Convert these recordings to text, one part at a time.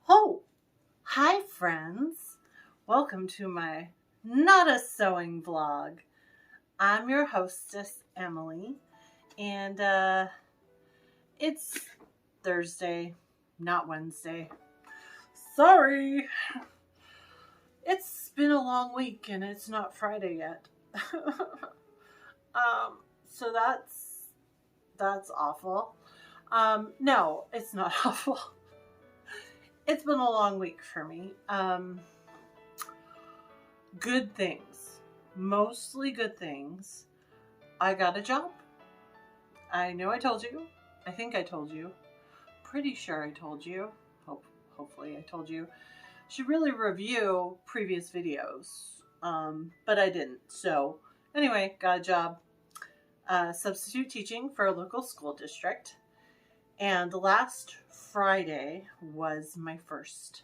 Oh, hi friends. Welcome to my Not a Sewing vlog. I'm your hostess, Emily, and it's Thursday, not Wednesday. Sorry. It's been a long week and it's not Friday yet. So that's awful. No, it's not awful. It's been a long week for me. Good things. Mostly good things. I got a job. I know I told you. I think I told you. Pretty sure I told you. Hopefully I told you. Should really review previous videos. But I didn't. So anyway, got a job. Substitute teaching for a local school district. And last Friday was my first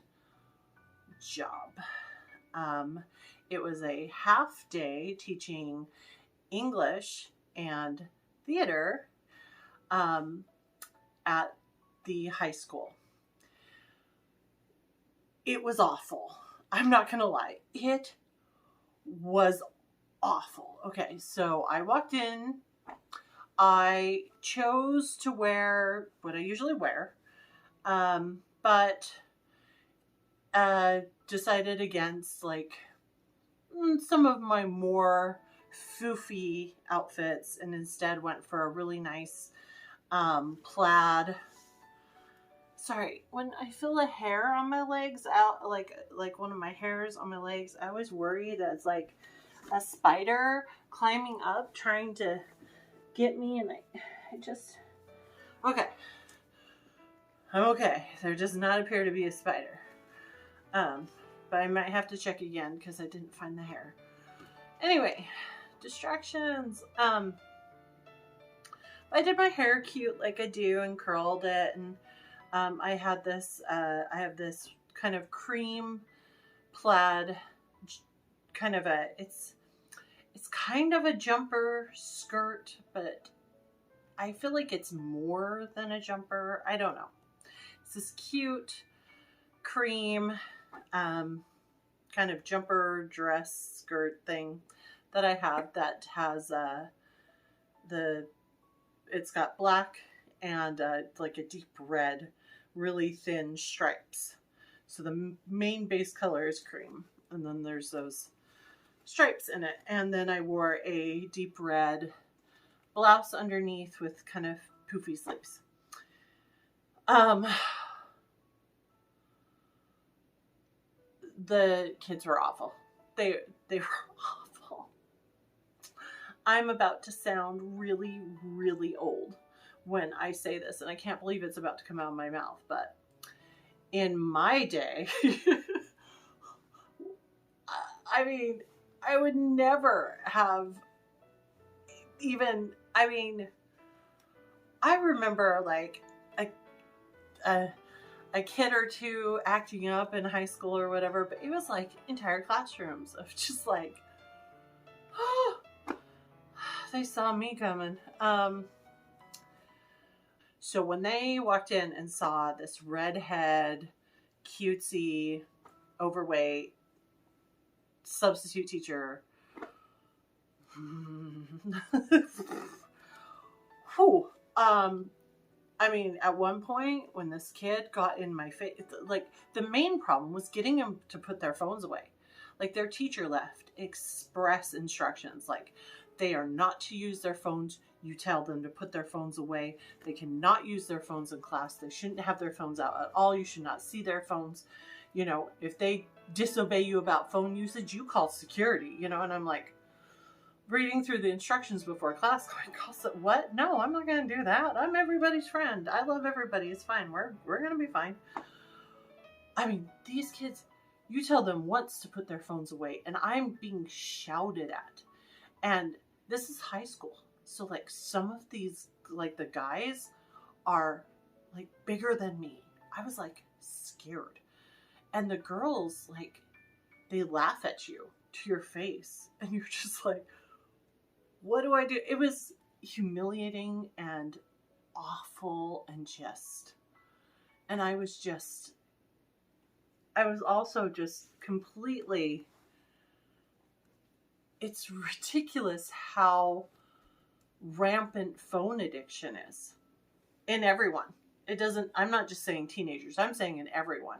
job. It was a half day teaching English and theater at the high school. It was awful. I'm not going to lie. It was awful. Okay, so I walked in. I chose to wear what I usually wear, but decided against some of my more foofy outfits and instead went for a really nice plaid. Sorry, when I feel a hair on my legs out, like one of my hairs on my legs, I always worry that it's like a spider climbing up trying to get me, and I just okay. I'm okay. There does not appear to be a spider. But I might have to check again because I didn't find the hair. Anyway, distractions. I did my hair cute like I do and curled it, and I have this kind of cream plaid it's kind of a jumper skirt, but I feel like it's more than a jumper. I don't know. It's this cute cream kind of jumper dress skirt thing that I have that has it's got black and like a deep red, really thin stripes. So the main base color is cream, and then there's those stripes in it. And then I wore a deep red blouse underneath with kind of poofy sleeves. The kids were awful. They were awful. I'm about to sound really, really old when I say this, and I can't believe it's about to come out of my mouth, but in my day, I mean, I would never have even, I remember like a kid or two acting up in high school or whatever, but it was like entire classrooms of just like, oh, they saw me coming. So when they walked in and saw this redhead, cutesy, overweight substitute teacher, whew, at one point when this kid got in my face, like the main problem was getting them to put their phones away. Like their teacher left express instructions, like they are not to use their phones. You tell them to put their phones away. They cannot use their phones in class. They shouldn't have their phones out at all. You should not see their phones. You know, if they disobey you about phone usage, you call security, you know, and I'm like, reading through the instructions before class going, what? No, I'm not going to do that. I'm everybody's friend. I love everybody. It's fine. We're going to be fine. I mean, these kids, you tell them once to put their phones away, and I'm being shouted at. And this is high school. So, like, some of these, like, the guys are, like, bigger than me. I was, like, scared. And the girls, like, they laugh at you to your face. And you're just like, what do I do? It was humiliating and awful and I was just I was also just completely, it's ridiculous how rampant phone addiction is in everyone. It doesn't, I'm not just saying teenagers, I'm saying in everyone.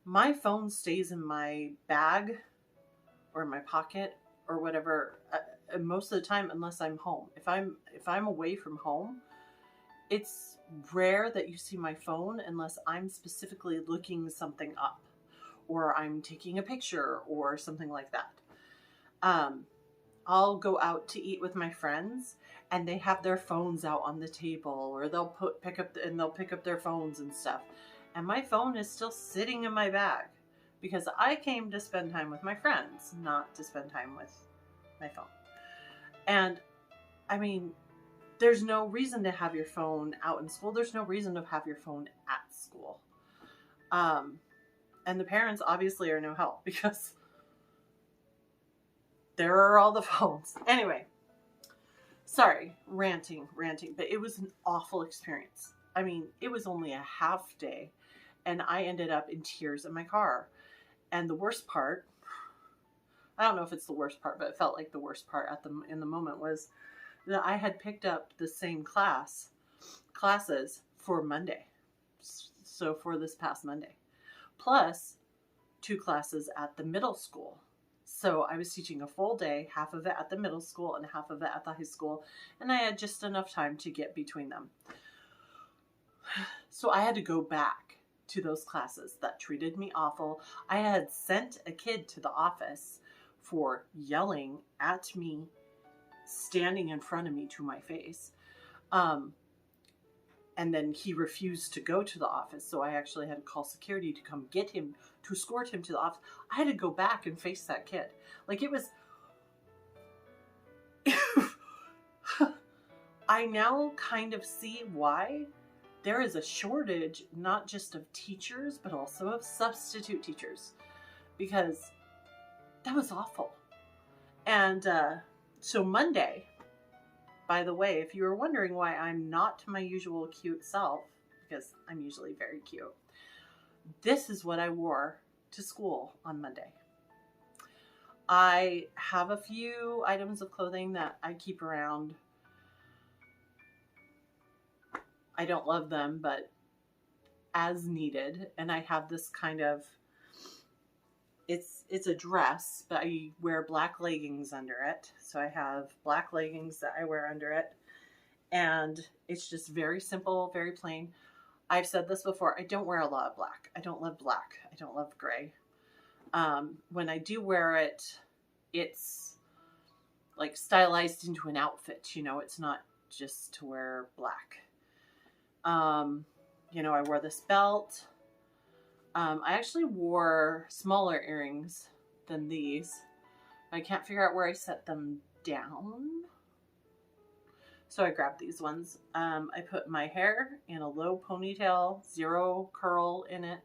My phone stays in my bag or in my pocket or whatever, most of the time, unless I'm home. If I'm away from home, it's rare that you see my phone unless I'm specifically looking something up or I'm taking a picture or something like that. I'll go out to eat with my friends and they have their phones out on the table, or they'll pick up their phones and stuff. And my phone is still sitting in my bag because I came to spend time with my friends, not to spend time with my phone. And I mean, there's no reason to have your phone out in school. There's no reason to have your phone at school. And the parents obviously are no help because there are all the phones. Anyway, sorry, ranting, but it was an awful experience. I mean, it was only a half day and I ended up in tears in my car. And the worst part, I don't know if it's the worst part, but it felt like the worst part in the moment, was that I had picked up the same classes for Monday. So for this past Monday, plus 2 classes at the middle school. So I was teaching a full day, half of it at the middle school and half of it at the high school. And I had just enough time to get between them. So I had to go back to those classes. That treated me awful. I had sent a kid to the office for yelling at me, standing in front of me to my face. And then he refused to go to the office. So I actually had to call security to come get him, to escort him to the office. I had to go back and face that kid. Like, it was... I now kind of see why there is a shortage, not just of teachers, but also of substitute teachers. Because that was awful. And so Monday... By the way, if you were wondering why I'm not my usual cute self, because I'm usually very cute, this is what I wore to school on Monday. I have a few items of clothing that I keep around. I don't love them, but as needed. And I have this kind of, it's a dress, but I wear black leggings under it. So I have black leggings that I wear under it. And it's just very simple, very plain. I've said this before. I don't wear a lot of black. I don't love black. I don't love gray. When I do wear it, it's like stylized into an outfit. You know, it's not just to wear black. You know, I wore this belt. I actually wore smaller earrings than these. I can't figure out where I set them down. So I grabbed these ones. I put my hair in a low ponytail, 0 curl in it,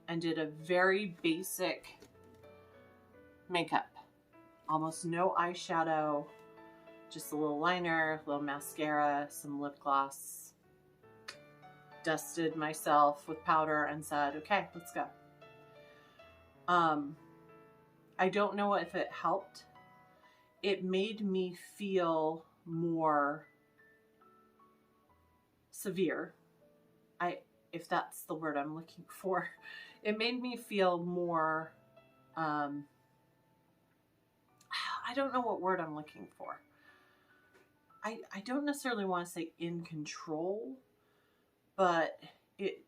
and did a very basic makeup. Almost no eyeshadow, just a little liner, a little mascara, some lip gloss. Dusted myself with powder and said, okay, let's go. I don't know if it helped. It made me feel more severe. If that's the word I'm looking for. It made me feel more, I don't know what word I'm looking for. I don't necessarily want to say in control, but it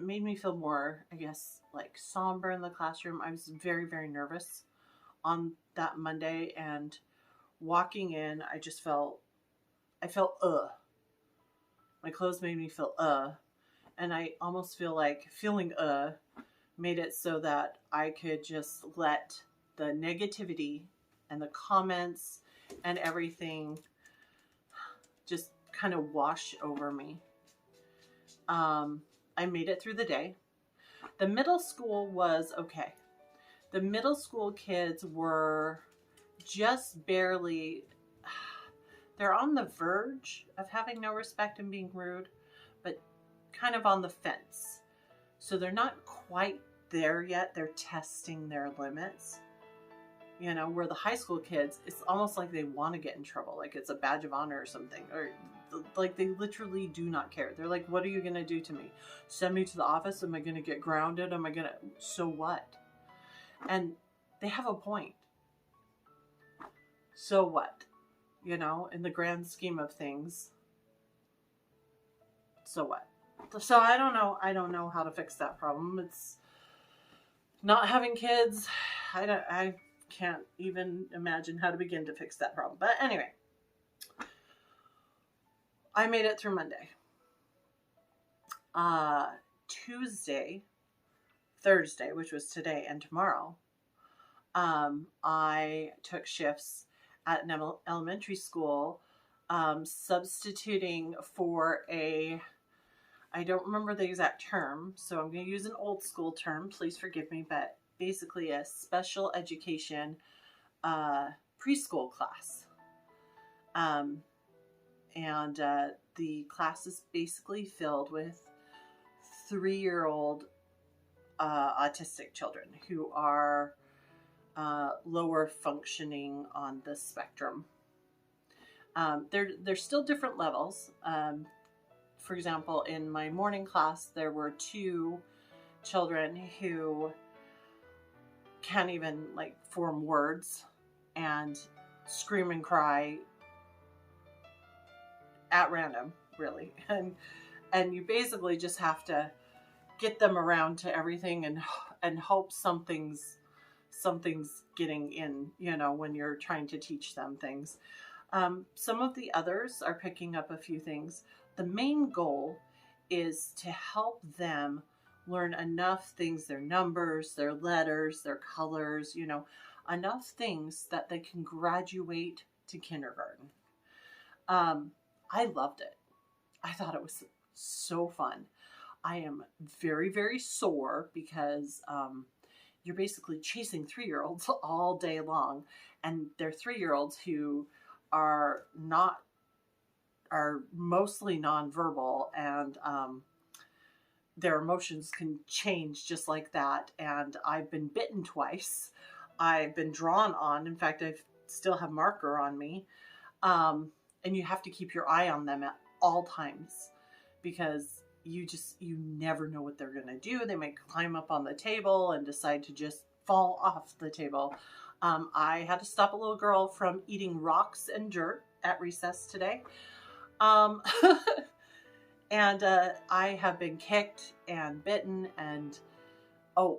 made me feel more, I guess, like somber in the classroom. I was very, very nervous on that Monday, and walking in, I felt my clothes made me feel and I almost feel like feeling made it so that I could just let the negativity and the comments and everything just kind of wash over me. I made it through the day. The middle school was okay. The middle school kids were just barely, they're on the verge of having no respect and being rude, but kind of on the fence. So they're not quite there yet. They're testing their limits. You know, where the high school kids, it's almost like they want to get in trouble. Like it's a badge of honor or something. Or like they literally do not care. They're like, what are you going to do to me? Send me to the office? Am I going to get grounded? Am I going to... So what? And they have a point. So what? You know, in the grand scheme of things. So what? So I don't know. I don't know how to fix that problem. It's not having kids. I can't even imagine how to begin to fix that problem. But anyway, I made it through Monday. Tuesday, Thursday, which was today and tomorrow, I took shifts at an elementary school, substituting for I don't remember the exact term, so I'm going to use an old school term. Please forgive me, but basically a special education preschool class. And the class is basically filled with 3-year-old autistic children who are lower functioning on the spectrum. They're still different levels. For example, in my morning class, there were 2 children who can't even like form words and scream and cry at random, really. And you basically just have to get them around to everything and hope something's getting in, you know, when you're trying to teach them things. Some of the others are picking up a few things. The main goal is to help them learn enough things, their numbers, their letters, their colors, you know, enough things that they can graduate to kindergarten. I loved it. I thought it was so fun. I am very, very sore because you're basically chasing 3-year-olds all day long, and they're 3-year-olds who are mostly nonverbal, and their emotions can change just like that. And I've been bitten twice. I've been drawn on. In fact, I still have marker on me. And you have to keep your eye on them at all times because you never know what they're going to do. They may climb up on the table and decide to just fall off the table. I had to stop a little girl from eating rocks and dirt at recess today. And I have been kicked and bitten and,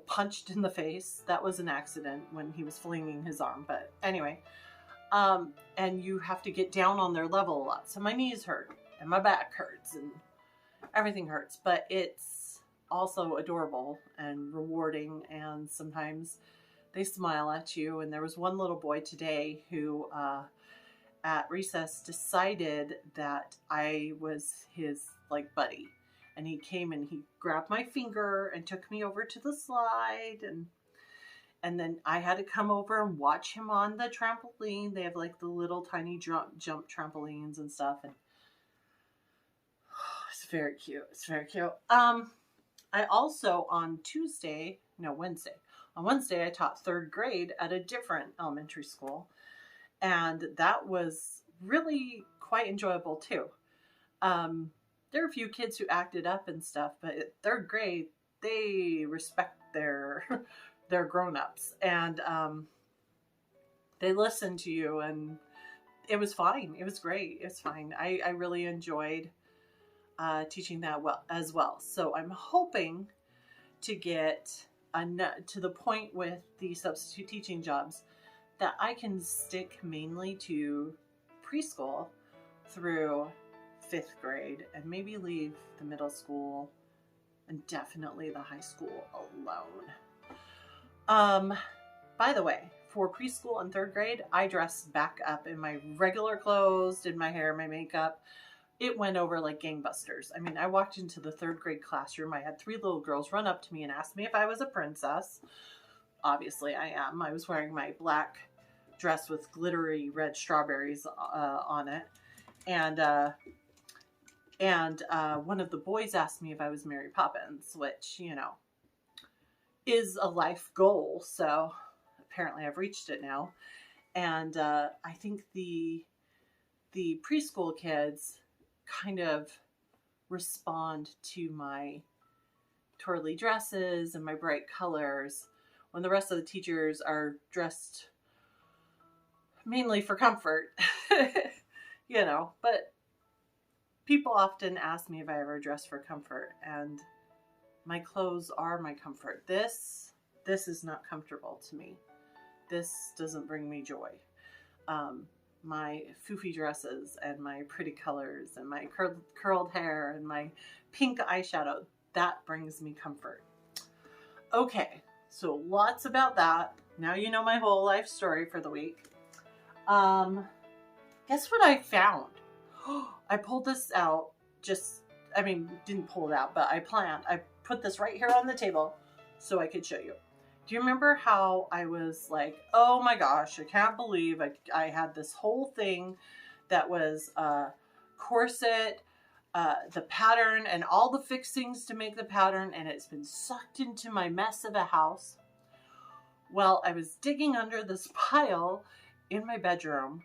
punched in the face. That was an accident when he was flinging his arm. But anyway, and you have to get down on their level a lot. So my knees hurt and my back hurts and everything hurts. But it's also adorable and rewarding. And sometimes they smile at you. And there was one little boy today who at recess decided that I was his buddy, and he came and he grabbed my finger and took me over to the slide, and then I had to come over and watch him on the trampoline. They have like the little tiny jump trampolines and stuff, and it's very cute. It's very cute. I also on Wednesday I taught 3rd grade at a different elementary school, and that was really quite enjoyable too. There are a few kids who acted up and stuff, but at 3rd grade, they respect their grown-ups, and they listen to you, and it was fine. It was great. It's fine. I really enjoyed teaching that as well. So I'm hoping to get to the point with the substitute teaching jobs that I can stick mainly to preschool through 5th grade and maybe leave the middle school and definitely the high school alone. By the way, for preschool and 3rd grade, I dressed back up in my regular clothes, did my hair, my makeup. It went over like gangbusters. I mean, I walked into the 3rd grade classroom. I had 3 little girls run up to me and ask me if I was a princess. Obviously, I am. I was wearing my black dress with glittery red strawberries on it. And And one of the boys asked me if I was Mary Poppins, which, you know, is a life goal. So apparently I've reached it now. And I think the preschool kids kind of respond to my twirly dresses and my bright colors when the rest of the teachers are dressed mainly for comfort. You know, but people often ask me if I ever dress for comfort, and my clothes are my comfort. This is not comfortable to me. This doesn't bring me joy. My foofy dresses and my pretty colors and my curled hair and my pink eyeshadow, that brings me comfort. Okay, so lots about that. Now you know my whole life story for the week. Guess what I found? I pulled this out, didn't pull it out, but I put this right here on the table so I could show you. Do you remember how I was like, oh my gosh, I can't believe I had this whole thing that was corset, the pattern, and all the fixings to make the pattern, and it's been sucked into my mess of a house. Well, I was digging under this pile in my bedroom,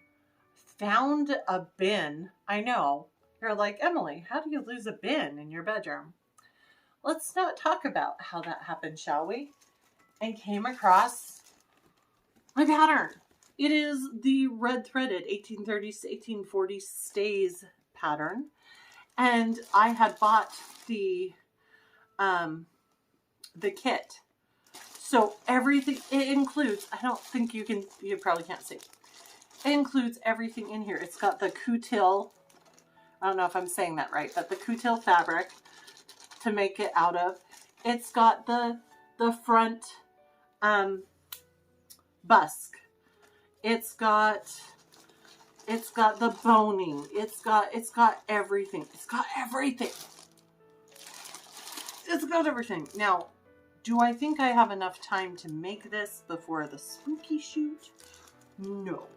found a bin. I know, you're like, Emily, how do you lose a bin in your bedroom? Let's not talk about how that happened, shall we? And came across my pattern. It is the red threaded 1830s to 1840s stays pattern. And I had bought the kit. So everything, it includes, I don't think you probably can't see. It includes everything in here. It's got the coutil, I don't know if I'm saying that right, but the coutil fabric to make it out of. It's got the front busk. It's got the boning. It's got everything. It's got everything. It's got everything. Now, do I think I have enough time to make this before the spooky shoot? No,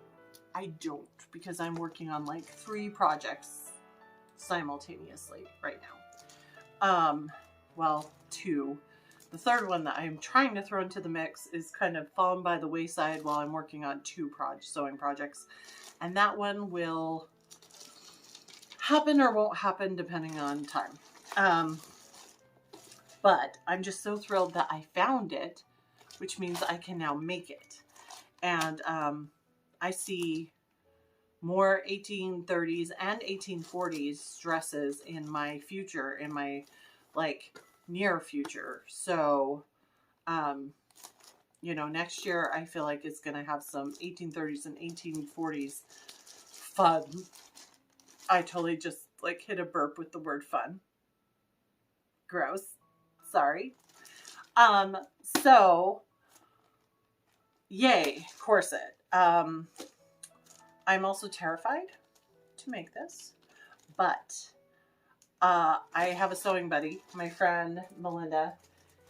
I don't, because I'm working on like 3 projects simultaneously right now. Well, 2. The third one that I'm trying to throw into the mix is kind of fallen by the wayside while I'm working on 2 sewing projects. And that one will happen or won't happen depending on time. But I'm just so thrilled that I found it, which means I can now make it. And I see more 1830s and 1840s dresses in my future, in my like near future. So, you know, next year I feel like it's going to have some 1830s and 1840s fun. I totally just like hit a burp with the word fun. Gross. Sorry. So yay, corset. I'm also terrified to make this, but I have a sewing buddy, my friend Melinda,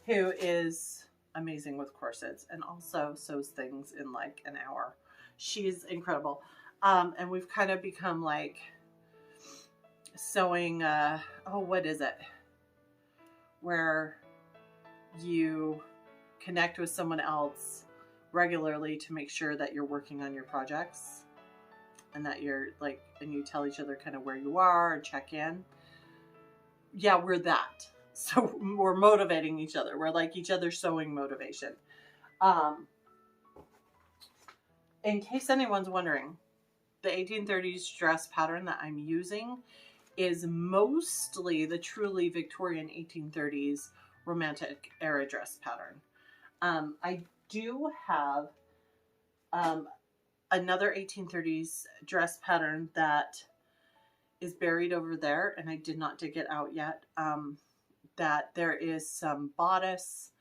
who is amazing with corsets and also sews things in like an hour. She's incredible. And we've kind of become like sewing, what is it? Where you connect with someone else regularly to make sure that you're working on your projects and that you're like, and you tell each other kind of where you are and check in. Yeah, we're that. So we're motivating each other. We're like each other's sewing motivation. In case anyone's wondering, the 1830s dress pattern that I'm using is mostly the truly Victorian 1830s romantic era dress pattern. I do have another 1830s dress pattern that is buried over there, and I did not dig it out yet. That there is some bodice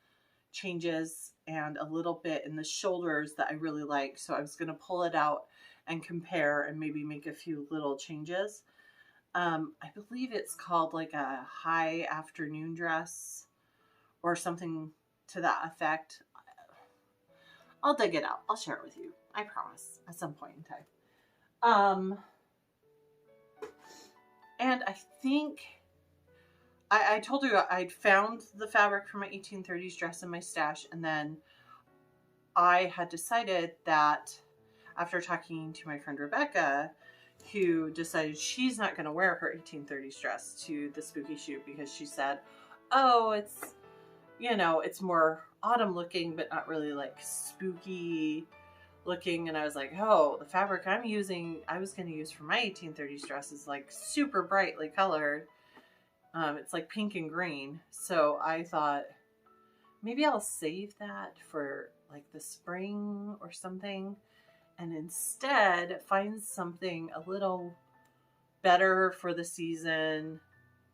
changes and a little bit in the shoulders that I really like. So I was going to pull it out and compare and maybe make a few little changes. I believe it's called like a high afternoon dress or something to that effect. I'll dig it out. I'll share it with you. I promise, at some point in time. And I think I told you I'd found the fabric for my 1830s dress in my stash, and then I had decided that after talking to my friend Rebecca, who decided she's not going to wear her 1830s dress to the spooky shoot because she said, oh, it's, you know, it's more autumn looking, but not really like spooky looking. And I was like, oh, the fabric I was going to use for my 1830s dress is like super brightly colored. It's like pink and green. So I thought maybe I'll save that for like the spring or something, and instead find something a little better for the season,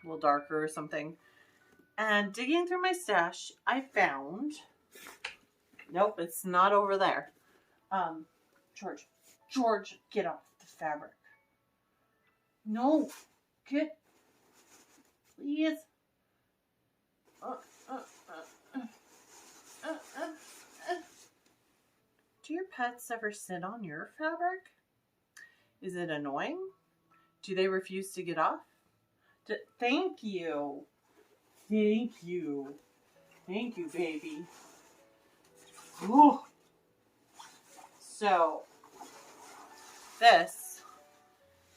a little darker or something. And digging through my stash, I found, nope, it's not over there. George, get off the fabric. No, get, please. Do your pets ever sit on your fabric? Is it annoying? Do they refuse to get off? Thank you. Thank you. Thank you, baby. Ooh. So, this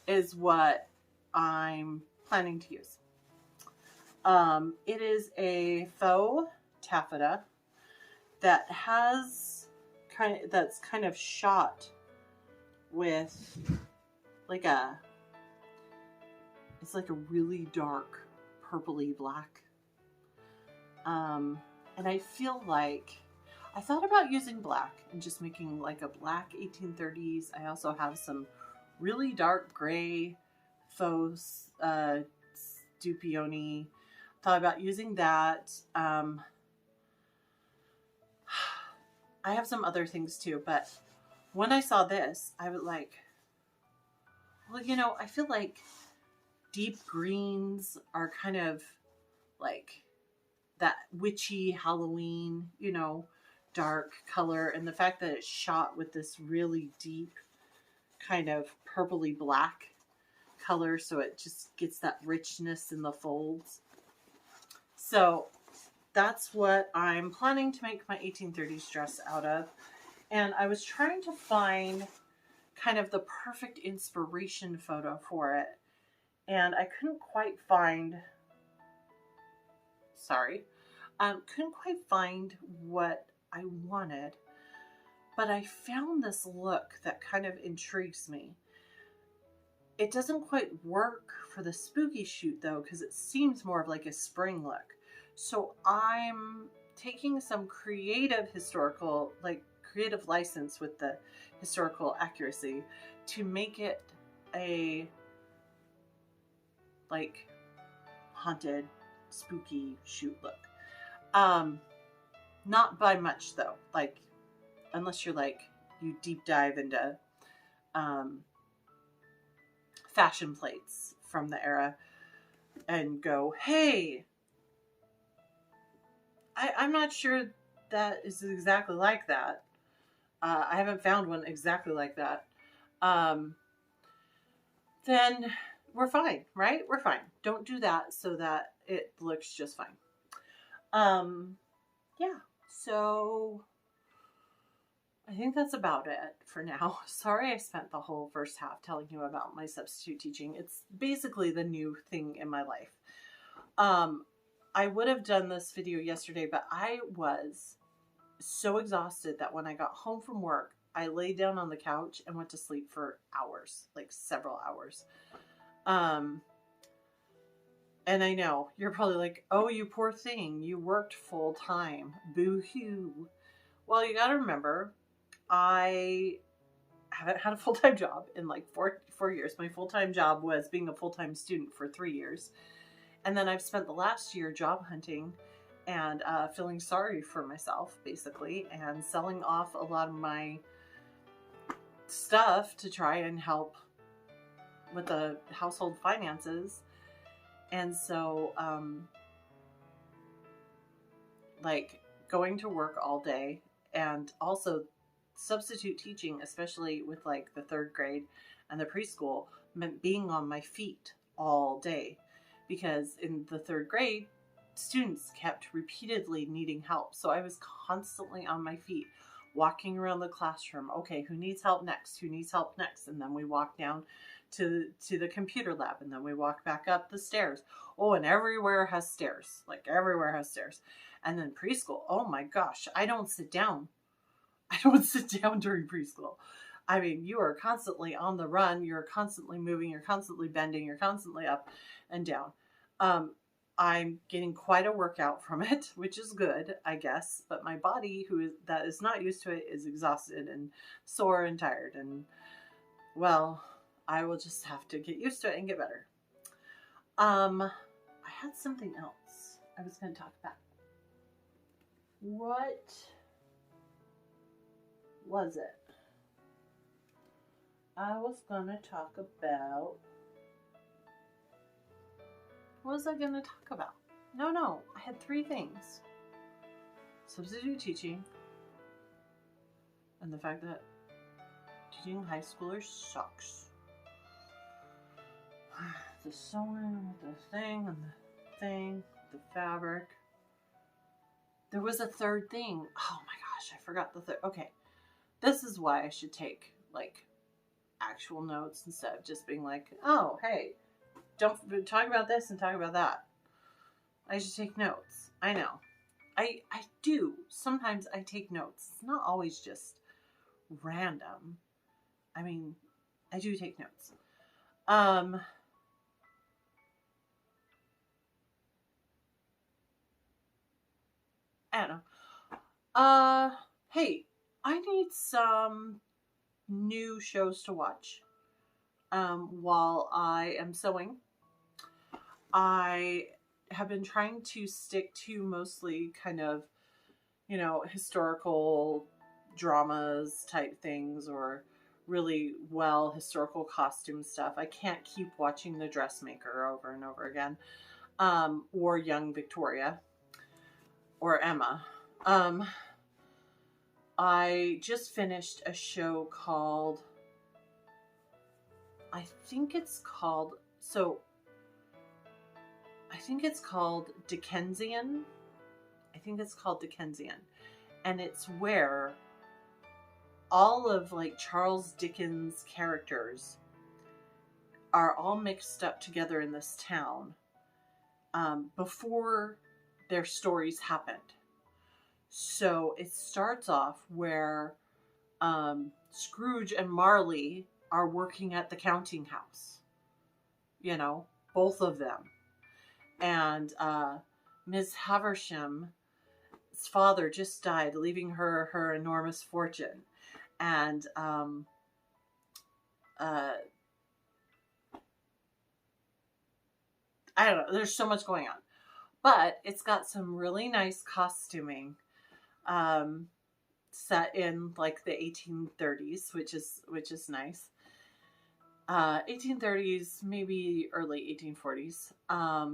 is what I'm planning to use. It is a faux taffeta that that's kind of shot with like it's like a really dark purpley black. And I feel like I thought about using black and just making like a black 1830s. I also have some really dark gray faux stupioni. Thought about using that. I have some other things too, but when I saw this, I was like, well, you know, I feel like deep greens are kind of like that witchy Halloween, you know, dark color. And the fact that it's shot with this really deep kind of purpley black color, so it just gets that richness in the folds. So that's what I'm planning to make my 1830s dress out of. And I was trying to find kind of the perfect inspiration photo for it. And I couldn't quite find, couldn't quite find what I wanted. But I found this look that kind of intrigues me. It doesn't quite work for the spooky shoot though, because it seems more of like a spring look. So I'm taking some creative license with the historical accuracy to make it a like haunted, spooky shoot look. Not by much though, like unless you're like, you deep dive into fashion plates from the era and go, hey, I'm not sure that is exactly like that. I haven't found one exactly like that. Then we're fine, right? We're fine. Don't do that so that it looks just fine. Yeah, so I think that's about it for now. Sorry I spent the whole first half telling you about my substitute teaching. It's basically the new thing in my life. I would have done this video yesterday, but I was so exhausted that when I got home from work, I laid down on the couch and went to sleep for hours, like several hours. And I know you're probably like, oh, you poor thing, you worked full time. Boo-hoo. Well, you got to remember, I haven't had a full-time job in like four years. My full-time job was being a full-time student for 3 years. And then I've spent the last year job hunting and feeling sorry for myself, basically, and selling off a lot of my stuff to try and help with the household finances. And so, like, going to work all day and also substitute teaching, especially with like the 3rd grade and the preschool, meant being on my feet all day, because in the third grade, students kept repeatedly needing help. So I was constantly on my feet, walking around the classroom. Okay, who needs help next? Who needs help next? And then we walk down to the computer lab, and then we walk back up the stairs. Oh, and everywhere has stairs. Like everywhere has stairs. And then preschool. Oh my gosh, I don't sit down. I don't sit down during preschool. I mean, you are constantly on the run. You're constantly moving. You're constantly bending. You're constantly up and down. I'm getting quite a workout from it, which is good, I guess. But my body, that is not used to it, is exhausted and sore and tired. And, well, I will just have to get used to it and get better. I had something else I was going to talk about. What was it? I was going to talk about... What was I going to talk about? No. I had 3 things. Substitute teaching. And the fact that teaching high schoolers sucks. The sewing, the thing, and the thing, the fabric. There was a third thing. Oh my gosh, I forgot the third. Okay. This is why I should take, like, actual notes instead of just being like, oh, hey, don't talk about this and talk about that. I should take notes. I know. I do. Sometimes I take notes. It's not always just random. I mean, I do take notes. I don't know. Hey, I need some new shows to watch while I am sewing. I have been trying to stick to mostly kind of, historical dramas type things, or really historical costume stuff. I can't keep watching The Dressmaker over and over again, or Young Victoria, or Emma. I just finished a show called, I think it's called Dickensian. And it's where all of Charles Dickens' characters are all mixed up together in this town before their stories happened. So it starts off where Scrooge and Marley are working at the counting house. Both of them. And Miss Haversham's father just died, leaving her enormous fortune. And I don't know, there's so much going on. But it's got some really nice costuming set in the 1830s, which is nice. 1830s, maybe early 1840s.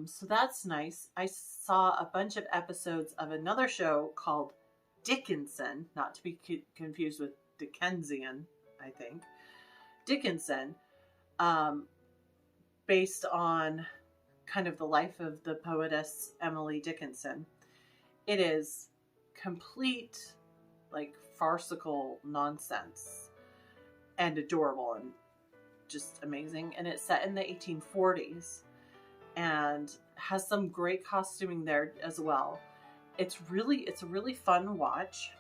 So that's nice. I saw a bunch of episodes of another show called Dickinson, not to be confused with Dickensian, I think. Dickinson, based on kind of the life of the poetess Emily Dickinson. It is complete, farcical nonsense and adorable and just amazing. And it's set in the 1840s and has some great costuming there as well. It's a really fun watch.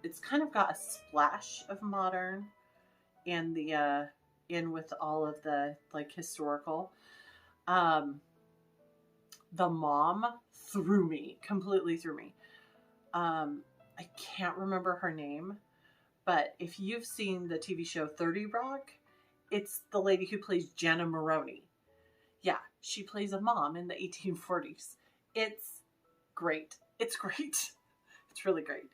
It's kind of got a splash of modern in with all of the historical. The mom completely threw me. I can't remember her name, but if you've seen the TV show 30 Rock, it's the lady who plays Jenna Maroney. Yeah, she plays a mom in the 1840s. It's great. It's really great.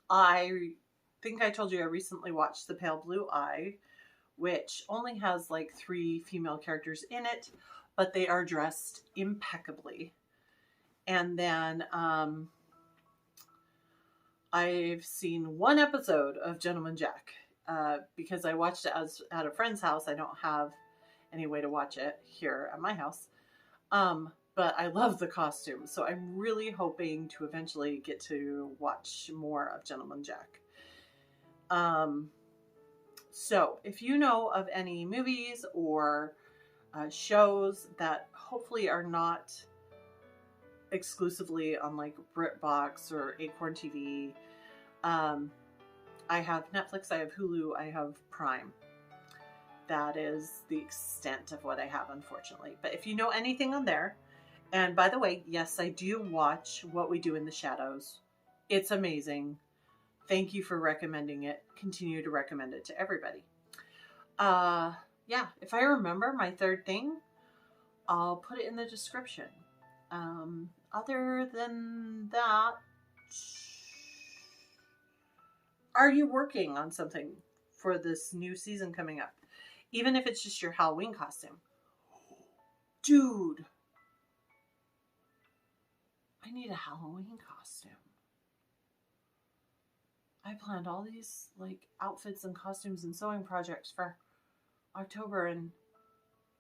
I think I told you I recently watched The Pale Blue Eye, which only has 3 female characters in it, but they are dressed impeccably. And then I've seen one episode of Gentleman Jack. because I watched it at a friend's house. I don't have any way to watch it here at my house. But I love the costumes, so I'm really hoping to eventually get to watch more of Gentleman Jack. So if you know of any movies or shows that hopefully are not exclusively on like BritBox or Acorn TV, I have Netflix, I have Hulu, I have Prime. That is the extent of what I have, unfortunately. But if you know anything on there, and by the way, yes, I do watch What We Do in the Shadows. It's amazing. Thank you for recommending it. Continue to recommend it to everybody. Yeah, if I remember my third thing, I'll put it in the description. Other than that, are you working on something for this new season coming up? Even if it's just your Halloween costume. Dude, I need a Halloween costume. I planned all these like outfits and costumes and sewing projects for October, and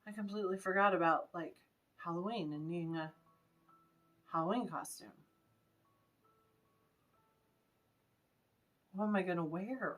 I completely forgot about like Halloween and needing a Halloween costume. What am I going to wear?